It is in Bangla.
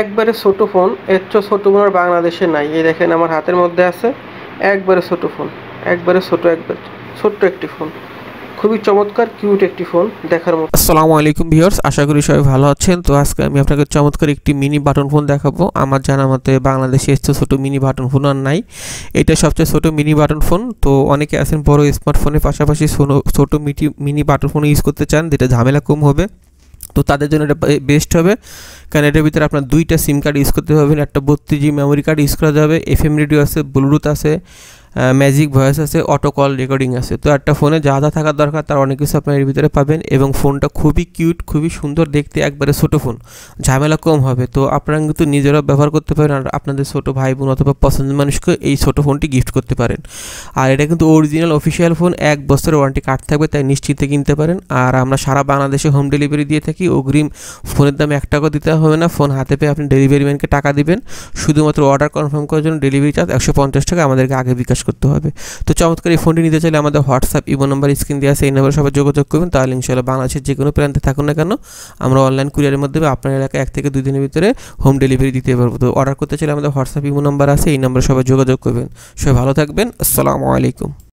একবারে ছোট ফোন, এর চেয়ে ছোট ফোন আর বাংলাদেশে নাই। এই দেখেন আমার হাতের মধ্যে আছে একবারে ছোট ফোন, একবারে ছোট্ট একটি ফোন, খুবই চমৎকার কিউট একটি ফোন দেখার মতো। আসসালামু আলাইকুম ভিউয়ার্স, আশা করি সবাই ভালো আছেন। তো আজকে আমি আপনাকে চমৎকার একটি মিনি বাটন ফোন দেখাবো। আমার জানা মতে বাংলাদেশে এসছে ছোট মিনি বাটন ফোন আর নাই, এটা সবচেয়ে ছোট মিনি বাটন ফোন। তো অনেকে আছেন বড় স্মার্টফোনের পাশাপাশি ছোট মিনি বাটন ফোন ইউজ করতে চান, যেটা ঝামেলা কম হবে। তো তাদের জন্য এটা বেস্ট হবে, কারণ এটার ভিতরে আপনার দুইটা সিম কার্ড ইউজ করতে হবে, একটা 32 GB মেমোরি কার্ড ইউজ করা যাবে, FM রেডিও আছে, ব্লুটুথ আছে, ম্যাজিক ভয়েস আছে, অটো কল রেকর্ডিং আছে। তো একটা ফোনে যা যা থাকার দরকার তার অনেক কিছু আপনার এর ভিতরে পাবেন, এবং ফোনটা খুবই কিউট, খুবই সুন্দর দেখতে, একবারে ছোটো ফোন, ঝামেলা কম হবে। তো আপনারা কিন্তু নিজেরাও ব্যবহার করতে পারেন, আর আপনাদের ছোটো ভাই বোন অথবা পছন্দের মানুষকে এই ছোটো ফোনটি গিফট করতে পারেন। আর এটা কিন্তু অরিজিনাল অফিসিয়াল ফোন, 1 বছরের ওয়ারেন্টি কার্ড থাকবে, তাই নিশ্চিন্তে কিনতে পারেন। আর আমরা সারা বাংলাদেশে হোম ডেলিভারি দিয়ে থাকি। অগ্রিম ফোনের দামে 1 টাকাও দিতে হবে না, ফোন হাতে পেয়ে আপনি ডেলিভারি ম্যানকে টাকা দিবেন। শুধুমাত্র অর্ডার কনফার্ম করার জন্য ডেলিভারি চার্জ 150 টাকা আমাদেরকে আগে বিকাশ করতে হবে। তো চমৎকার এই ফোনটি নিতে চাইলে আমাদের হোয়াটসঅ্যাপ ইমো নাম্বার স্ক্রিন দেওয়া আছে, এই নাম্বারে সবাই যোগাযোগ করবেন। তাহলে ইনশাআল্লাহ বাংলাদেশের যে কোনো প্রান্তে থাকুন না কেন, আমরা অনলাইন কুরিয়ারের মাধ্যমে আপনার এলাকায় 1 থেকে 2 দিনের ভিতরে হোম ডেলিভারি দিতে পারবো। তো অর্ডার করতে চাইলে আমাদের হোয়াটসঅ্যাপ ইমো নাম্বার আছে, এই নাম্বারে সবাই যোগাযোগ করবেন। সবাই ভালো থাকবেন, আসসালামু আলাইকুম।